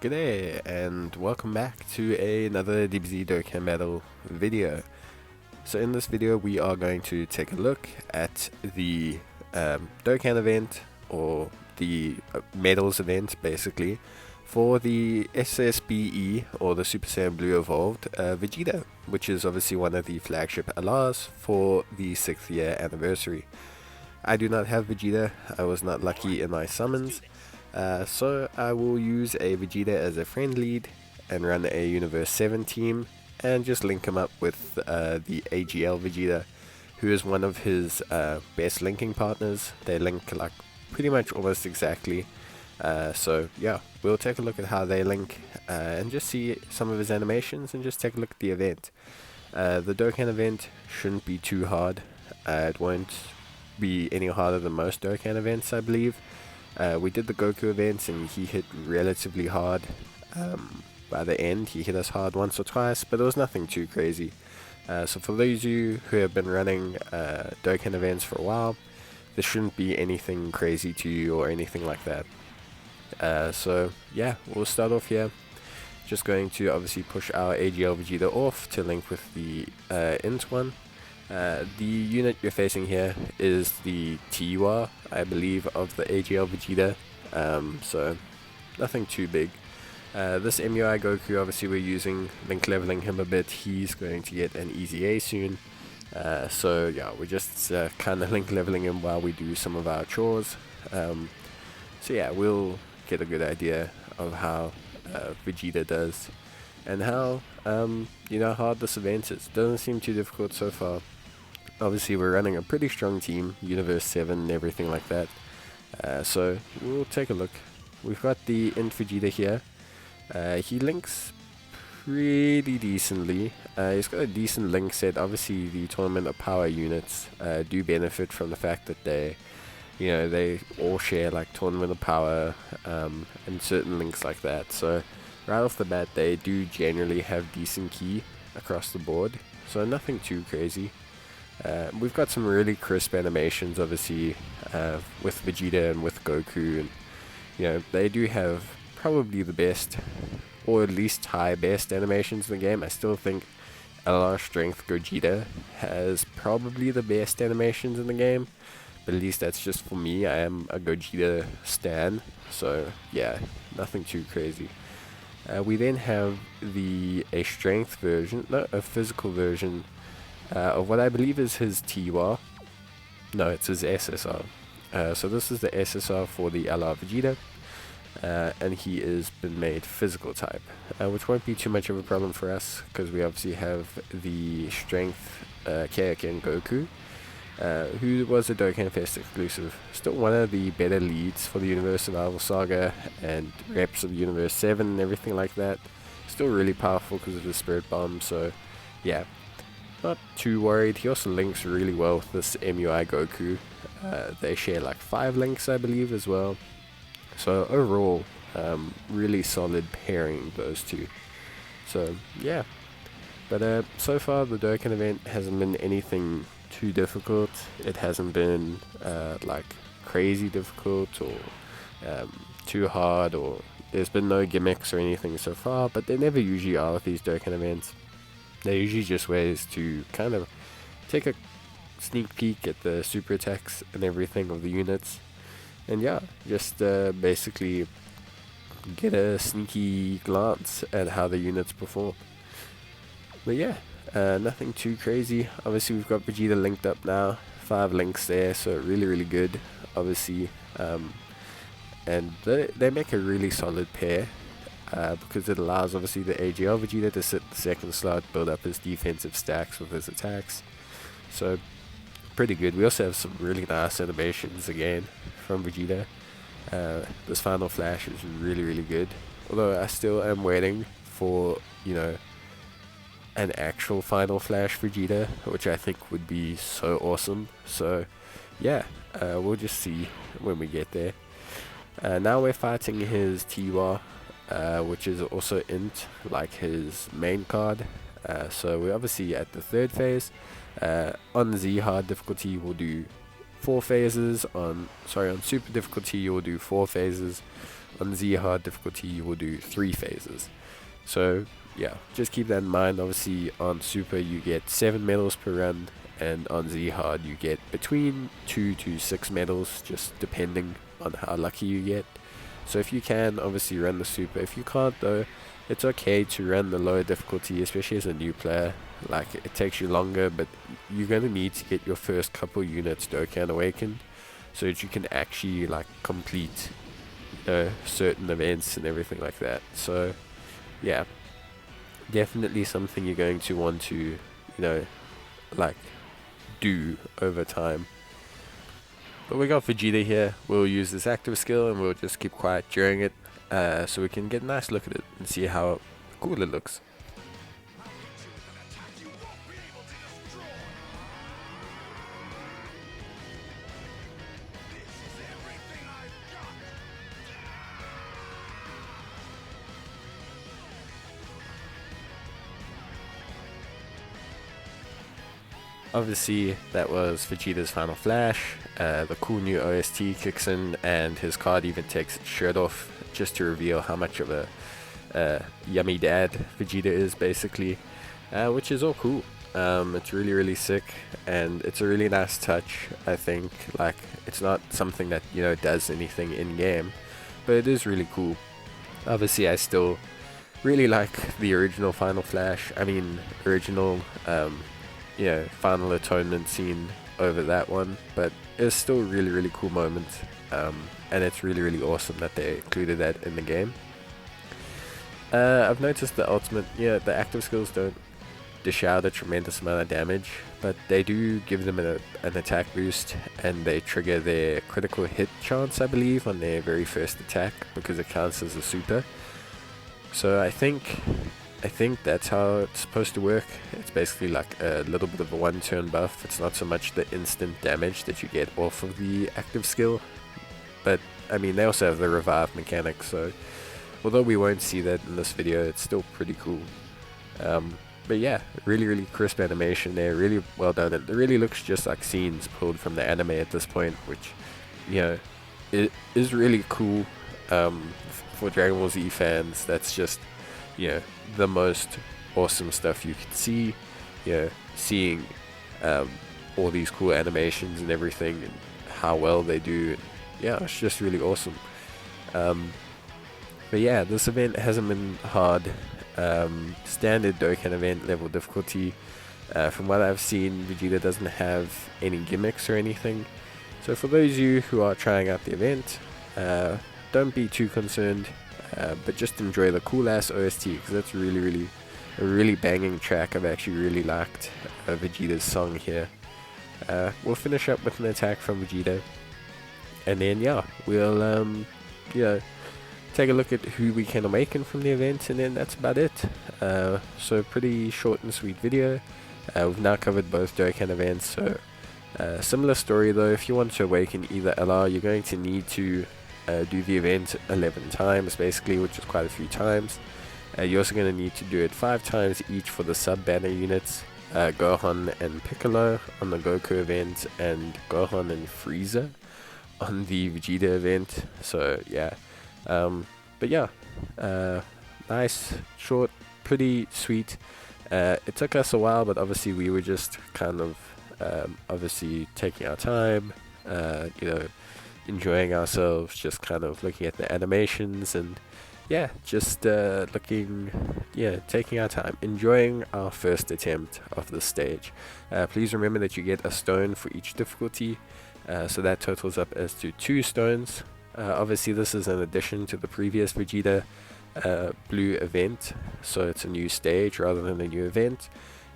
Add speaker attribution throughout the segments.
Speaker 1: G'day and welcome back to another Dbz Dokkan battle video. So in this video we are going to take a look at the Dokkan event, or the medals event basically, for the Ssbe, or the Super Saiyan Blue Evolved Vegeta, which is obviously one of the flagship LRs for the 6th year anniversary. I do not have Vegeta, I was not lucky in my summons. So I will use a Vegeta as a friend lead and run a Universe 7 team and just link him up with the AGL Vegeta, who is one of his best linking partners. They link like pretty much almost exactly. So yeah, we'll take a look at how they link and just see some of his animations and just take a look at the event. The Dokkan event shouldn't be too hard. It won't be any harder than most Dokkan events, I believe. We did the Goku events and he hit relatively hard. By the end he hit us hard once or twice, but it was nothing too crazy. So for those of you who have been running Dokkan events for a while, this shouldn't be anything crazy to you or anything like that. So yeah, we'll start off here. Just going to obviously push our AGL Vegeta off to link with the int one. The unit you're facing here is the Tiwa, I believe, of the AGL Vegeta, so nothing too big. This MUI Goku, obviously we're using, link leveling him a bit. He's going to get an easy A soon, so yeah, we're just kind of link leveling him while we do some of our chores. So yeah, we'll get a good idea of how Vegeta does and how hard this event is. Doesn't seem too difficult so far. Obviously we're running a pretty strong team, Universe 7 and everything like that. So we'll take a look. We've got the int Vegeta here. He links pretty decently. He's got a decent link set. Obviously the Tournament of Power units do benefit from the fact that they all share like Tournament of Power and certain links like that. So right off the bat they do generally have decent key across the board. So nothing too crazy. We've got some really crisp animations, obviously, with Vegeta and with Goku, and they do have probably the best, or at least high best animations in the game. I still think LR Strength Gogeta has probably the best animations in the game, but at least that's just for me. I am a Gogeta stan, so yeah, nothing too crazy. We then have a strength version, no, a physical version of what I believe is his Tiwa. No, it's his SSR. So this is the SSR for the LR Vegeta, and he is been made physical type, which won't be too much of a problem for us because we obviously have the strength Kaioken Goku, who was a Dokkan Fest exclusive. Still one of the better leads for the Universe Survival Saga and reps of Universe 7 and everything like that. Still really powerful because of the Spirit Bomb, so yeah, not too worried. He also links really well with this MUI Goku. They share like 5 links, I believe, as well. So overall, really solid pairing, those two. So yeah, but so far the Dokkan event hasn't been anything too difficult. It hasn't been like crazy difficult or too hard, or there's been no gimmicks or anything so far, but there never usually are with these Dokkan events. They're usually just ways to kind of take a sneak peek at the super attacks and everything of the units, and yeah, just basically get a sneaky glance at how the units perform. But yeah, nothing too crazy. Obviously we've got Vegeta linked up now, 5 links there, so really good, obviously, and they make a really solid pair. Because it allows obviously the AGL Vegeta to sit the second slot, build up his defensive stacks with his attacks. So pretty good. We also have some really nice animations again from Vegeta. This final flash is really good. Although I still am waiting for an actual final flash Vegeta, which I think would be so awesome. So yeah, we'll just see when we get there. Now we're fighting his Tiwa, which is also int, like his main card. So we're obviously at the 3rd phase. On Z hard difficulty we'll do 4 phases. On super difficulty you'll do 4 phases. on Z hard difficulty you will do 3 phases. So yeah, just keep that in mind. Obviously on Super you get 7 medals per run, and on Z hard you get between 2 to 6 medals, just depending on how lucky you get. So if you can, obviously run the Super. If you can't though, it's okay to run the lower difficulty, especially as a new player. Like, it takes you longer, but you're going to need to get your first couple units Dokkan awakened so that you can actually like complete certain events and everything like that. So yeah, definitely something you're going to want to like do over time. But we got Vegeta here. We'll use this active skill and we'll just keep quiet during it, so we can get a nice look at it and see how cool it looks. Obviously, that was Vegeta's final flash. The cool new OST kicks in, and his card even takes its shirt off just to reveal how much of a yummy dad Vegeta is, basically, which is all cool. It's really sick, and it's a really nice touch. I think, like, it's not something that does anything in game, but it is really cool. Obviously, I still really like the original final flash. I mean, original final atonement scene over that one, but it's still a really cool moment, and it's really awesome that they included that in the game. I've noticed the ultimate, the active skills don't dish out a tremendous amount of damage, but they do give them an attack boost, and they trigger their critical hit chance, I believe, on their very first attack, because it counts as a super. So I think that's how it's supposed to work. It's basically like a little bit of a one-turn buff. It's not so much the instant damage that you get off of the active skill, but I mean, they also have the revive mechanic, so although we won't see that in this video, it's still pretty cool. But yeah, really crisp animation there, really well done. It really looks just like scenes pulled from the anime at this point, which it is really cool. For Dragon Ball Z fans, that's just the most awesome stuff you can see. Seeing all these cool animations and everything, and how well they do, and yeah, it's just really awesome. But yeah, this event hasn't been hard. Standard Dokkan event level difficulty. From what I've seen, Vegeta doesn't have any gimmicks or anything, so for those of you who are trying out the event, don't be too concerned, but just enjoy the cool ass OST, because that's a really banging track. I've actually really liked Vegeta's song here. We'll finish up with an attack from Vegeta, and then yeah, we'll take a look at who we can awaken from the event, and then that's about it. So pretty short and sweet video. We've now covered both Dokkan events, so similar story though. If you want to awaken either LR, you're going to need to do the event 11 times basically, which is quite a few times. You're also going to need to do it 5 times each for the sub banner units, Gohan and Piccolo on the Goku event, and Gohan and Frieza on the Vegeta event. So yeah, but yeah, nice, short, pretty sweet. It took us a while, but obviously we were just kind of obviously taking our time, enjoying ourselves, just kind of looking at the animations, and yeah, just taking our time, enjoying our first attempt of the stage. Please remember that you get a stone for each difficulty, so that totals up as to 2 stones. Obviously this is in addition to the previous Vegeta blue event, so it's a new stage rather than a new event.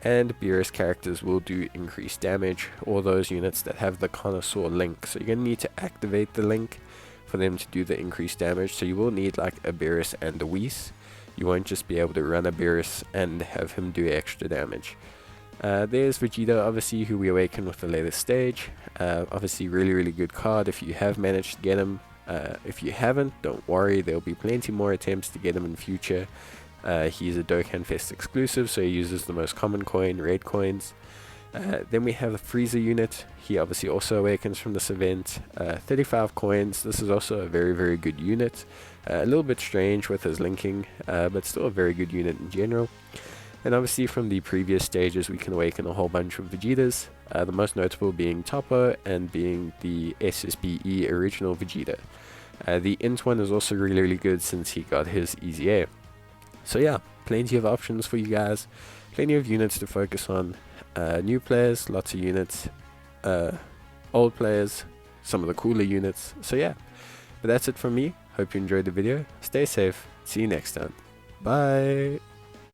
Speaker 1: And Beerus characters will do increased damage, or those units that have the Connoisseur link. So you're going to need to activate the link for them to do the increased damage. So you will need like a Beerus and a Whis. You won't just be able to run a Beerus and have him do extra damage. There's Vegeta, obviously, who we awaken with the latest stage. Obviously really good card if you have managed to get him. If you haven't, don't worry, there'll be plenty more attempts to get him in future. He's a Dokkan Fest exclusive, so he uses the most common coin, red coins. Then we have a Frieza unit. He obviously also awakens from this event. 35 coins. This is also a very good unit. A little bit strange with his linking, but still a very good unit in general. And obviously from the previous stages we can awaken a whole bunch of Vegetas, the most notable being Toppo and being the SSBE original Vegeta. The Int one is also really good since he got his Easy A. So yeah, plenty of options for you guys, plenty of units to focus on. New players, lots of units, old players, some of the cooler units. So yeah, but that's it from me. Hope you enjoyed the video. Stay safe. See you next time. Bye.